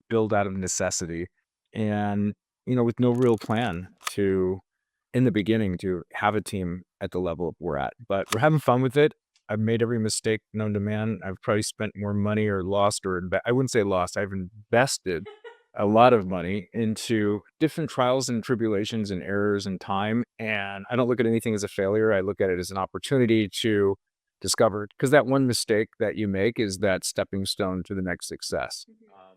build out of necessity and, with no real plan to, in the beginning, to have a team at the level we're at. But we're having fun with it. I've made every mistake known to man. I've probably spent more money or lost or I wouldn't say lost. I've invested a lot of money into different trials and tribulations and errors and time. And I don't look at anything as a failure. I look at it as an opportunity to discover, because that one mistake that you make is that stepping stone to the next success.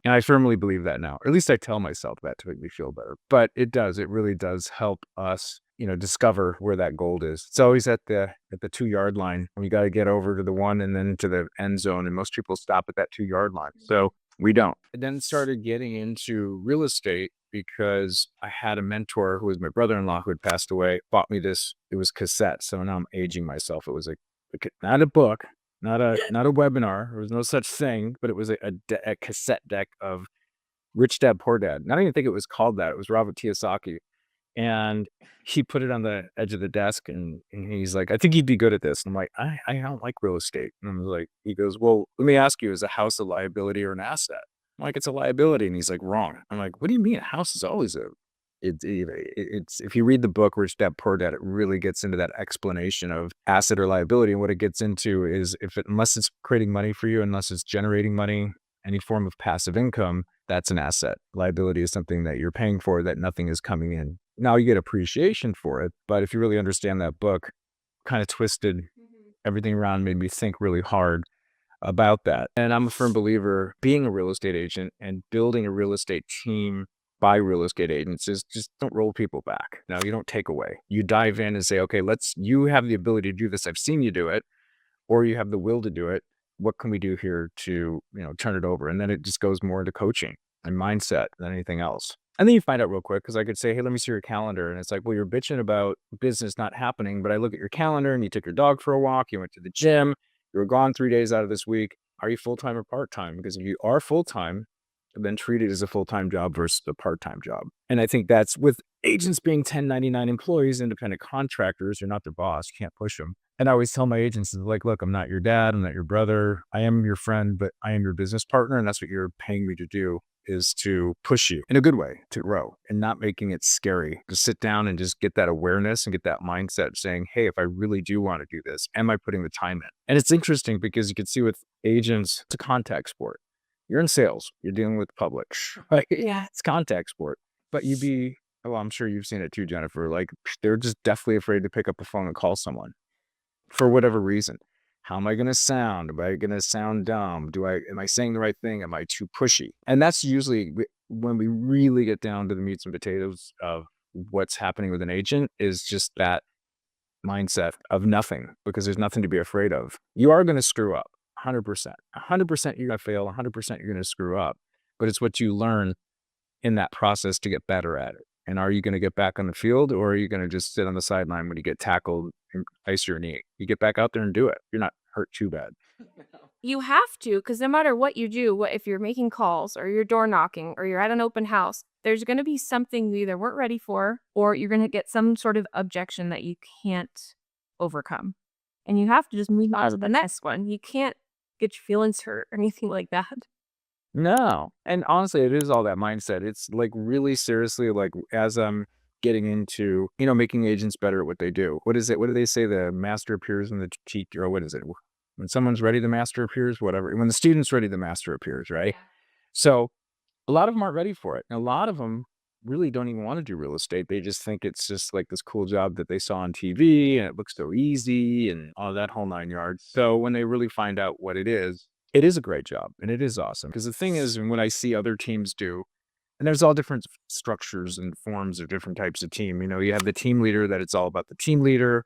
And I firmly believe that now, or at least I tell myself that to make me feel better. But it does, it really does help us, discover where that gold is. It's always at the 2 yard line. We got to get over to the one and then to the end zone. And most people stop at that 2 yard line. So we don't. I then started getting into real estate because I had a mentor who was my brother-in-law who had passed away, bought me this. It was cassette. So now I'm aging myself. It was not a book, not a webinar. There was no such thing, but it was a cassette deck of Rich Dad Poor Dad. And I don't even think it was called that. It was Robert Kiyosaki. And he put it on the edge of the desk and he's like, I think you'd be good at this. And I'm like, I don't like real estate. And I'm like, he goes, well, let me ask you, is a house a liability or an asset? I'm like, it's a liability. And he's like, wrong. I'm like, what do you mean? A house is always it's if you read the book Rich Dad Poor Dad, it really gets into that explanation of asset or liability. And what it gets into is unless it's creating money for you, unless it's generating money, any form of passive income, that's an asset. Liability is something that you're paying for that nothing is coming in. Now you get appreciation for it, but if you really understand that book, kind of twisted everything around, made me think really hard about that. And I'm a firm believer being a real estate agent and building a real estate team by real estate agents is just don't roll people back. Now you don't take away. You dive in and say, okay, you have the ability to do this. I've seen you do it, or you have the will to do it. What can we do here to, turn it over? And then it just goes more into coaching and mindset than anything else. And then you find out real quick, because I could say, hey, let me see your calendar. And it's like, well, you're bitching about business not happening, but I look at your calendar and you took your dog for a walk, you went to the gym, you were gone 3 days out of this week. Are you full-time or part-time? Because if you are full-time, then treat it as a full-time job versus a part-time job. And I think that's with agents being 1099 employees, independent contractors, you're not their boss, you can't push them. And I always tell my agents, like, look, I'm not your dad, I'm not your brother, I am your friend, but I am your business partner. And that's what you're paying me to do, is to push you in a good way to grow and not making it scary. To sit down and just get that awareness and get that mindset saying, hey, if I really do want to do this, am I putting the time in? And it's interesting because you can see with agents, it's a contact sport. You're in sales, you're dealing with public. Like, yeah, it's contact sport. But I'm sure you've seen it too, Jennifer. Like, they're just definitely afraid to pick up the phone and call someone for whatever reason. How am I going to sound? Am I going to sound dumb? Am I saying the right thing? Am I too pushy? And that's usually when we really get down to the meats and potatoes of what's happening with an agent, is just that mindset of nothing, because there's nothing to be afraid of. You are going to screw up 100%. 100% you're going to fail. 100% you're going to screw up. But it's what you learn in that process to get better at it. And are you going to get back on the field, or are you going to just sit on the sideline when you get tackled and ice your knee? You get back out there and do it. You're not hurt too bad. You have to, because no matter what you do, if you're making calls or you're door knocking or you're at an open house, there's going to be something you either weren't ready for, or you're going to get some sort of objection that you can't overcome. And you have to just move on to the next one. You can't get your feelings hurt or anything like that. No. And honestly, it is all that mindset. It's like really seriously, like as I'm getting into, making agents better at what they do. What is it? What do they say? The master appears in the teacher, or what is it? When someone's ready, the master appears, whatever. When the student's ready, the master appears, right? So a lot of them aren't ready for it. And a lot of them really don't even want to do real estate. They just think it's just like this cool job that they saw on TV and it looks so easy and all that whole 9 yards. So when they really find out what it is a great job and it is awesome. Because the thing is, and when I see other teams do, and there's all different structures and forms of different types of team. You have the team leader, that it's all about the team leader.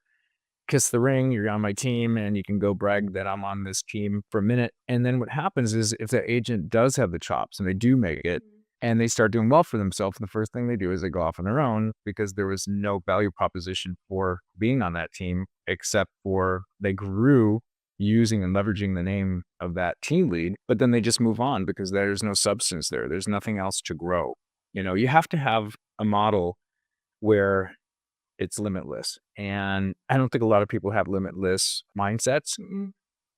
Kiss the ring, you're on my team, and you can go brag that I'm on this team for a minute. And then what happens is, if the agent does have the chops and they do make it and they start doing well for themselves, the first thing they do is they go off on their own, because there was no value proposition for being on that team, except for they grew using and leveraging the name of that team lead, but then they just move on because there's no substance there. There's nothing else to grow. You have to have a model where it's limitless. And I don't think a lot of people have limitless mindsets.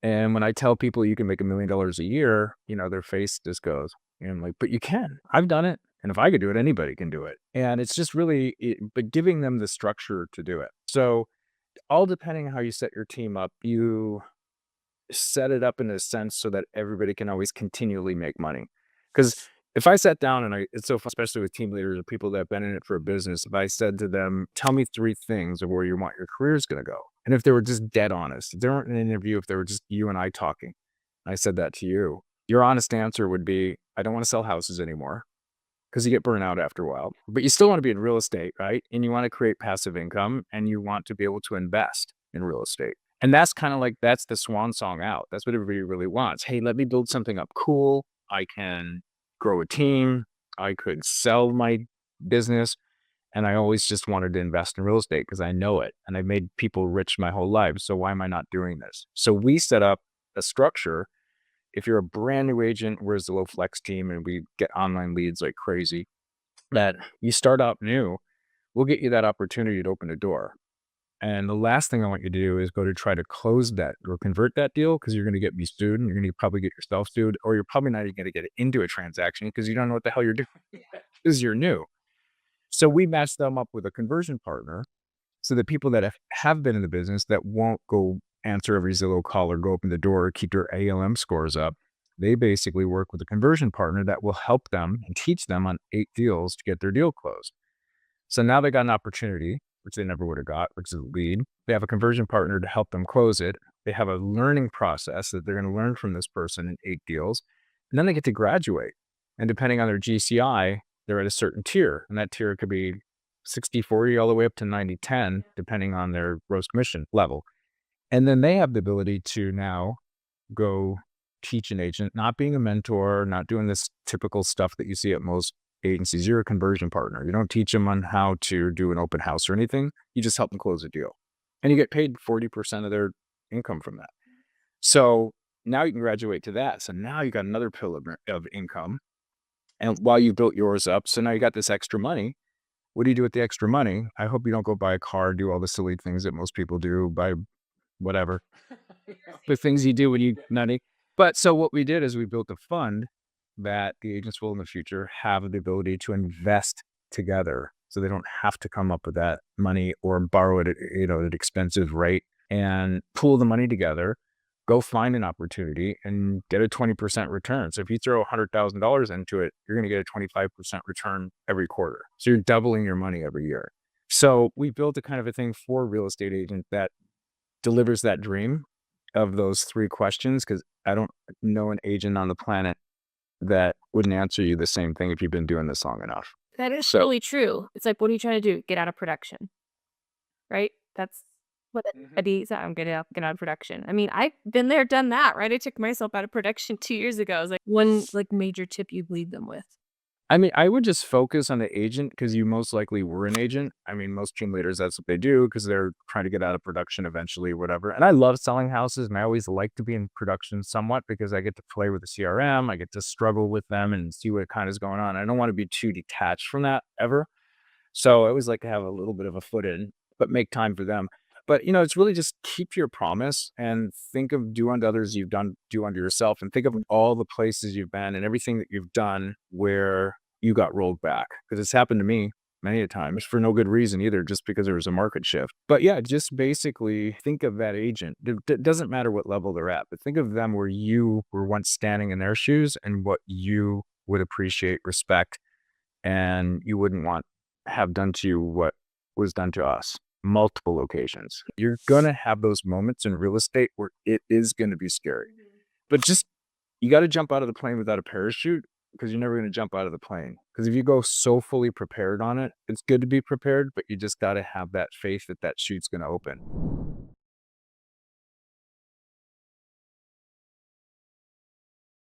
And when I tell people you can make $1 million a year, their face just goes, And I'm like, but you can. I've done it. And if I could do it, anybody can do it. And it's just really, but giving them the structure to do it. So, all depending on how you set your team up, you set it up in a sense so that everybody can always continually make money. Because if I sat down and it's so fun, especially with team leaders or people that have been in it for a business, if I said to them, tell me 3 things of where you want your career is going to go. And if they were just dead honest, if they weren't in an interview, if they were just you and I talking, I said that to you, your honest answer would be, I don't want to sell houses anymore because you get burnt out after a while, but you still want to be in real estate, right? And you want to create passive income and you want to be able to invest in real estate. And that's kind of like, that's the swan song out. That's what everybody really wants. Hey, let me build something up cool. I can grow a team. I could sell my business. And I always just wanted to invest in real estate because I know it. And I've made people rich my whole life. So why am I not doing this? So we set up a structure. If you're a brand new agent, where's the low flex team and we get online leads like crazy, that you start out new, we'll get you that opportunity to open a door. And the last thing I want you to do is go to try to close that or convert that deal because you're going to get me sued and you're going to probably get yourself sued, or you're probably not even going to get into a transaction because you don't know what the hell you're doing because you're new. So we match them up with a conversion partner. So the people that have been in the business that won't go answer every Zillow call or go open the door or keep their ALM scores up, they basically work with a conversion partner that will help them and teach them on 8 deals to get their deal closed. So now they got an opportunity, which they never would have got, which is a lead. They have a conversion partner to help them close it. They have a learning process that they're going to learn from this person in 8 deals. And then they get to graduate. And depending on their GCI, they're at a certain tier. And that tier could be 60-40 all the way up to 90-10, depending on their gross commission level. And then they have the ability to now go teach an agent, not being a mentor, not doing this typical stuff that you see at most agencies. You're a conversion partner. You don't teach them on how to do an open house or anything. You just help them close a deal. And you get paid 40% of their income from that. So now you can graduate to that. So now you got another pillar of income. And while you built yours up, so now you got this extra money. What do you do with the extra money? I hope you don't go buy a car, do all the silly things that most people do, buy whatever, the things you do when you nutty. But so what we did is we built a fund that the agents will in the future have the ability to invest together. So they don't have to come up with that money or borrow it at, at an expensive rate, and pool the money together, go find an opportunity and get a 20% return. So if you throw $100,000 into it, you're going to get a 25% return every quarter. So you're doubling your money every year. So we built a kind of a thing for real estate agents that delivers that dream of those 3 questions, because I don't know an agent on the planet that wouldn't answer you the same thing if you've been doing this long enough. That is So really true. It's like, what are you trying to do? Get out of production, right? That's what anybody said. I'm get out of production. I mean, I've been there, done that, right? I took myself out of production 2 years ago. It's like one major tip you'd leave them with. I mean, I would just focus on the agent because you most likely were an agent. I mean, most team leaders, that's what they do because they're trying to get out of production eventually, whatever. And I love selling houses, and I always like to be in production somewhat because I get to play with the CRM. I get to struggle with them and see what kind is going on. I don't want to be too detached from that ever. So I always like to have a little bit of a foot in, but make time for them. But it's really just keep your promise and think of do unto others you've done, do unto yourself, and think of all the places you've been and everything that you've done where you got rolled back. Because it's happened to me many a times for no good reason either, just because there was a market shift. But yeah, just basically think of that agent. It doesn't matter what level they're at, but think of them where you were once standing in their shoes and what you would appreciate, respect, and you wouldn't want have done to you what was done to us. Multiple locations. You're gonna have those moments in real estate where it is gonna be scary. But just you got to jump out of the plane without a parachute because you're never going to jump out of the plane. Because if you go so fully prepared on it, it's good to be prepared, but you just got to have that faith that that chute's going to open.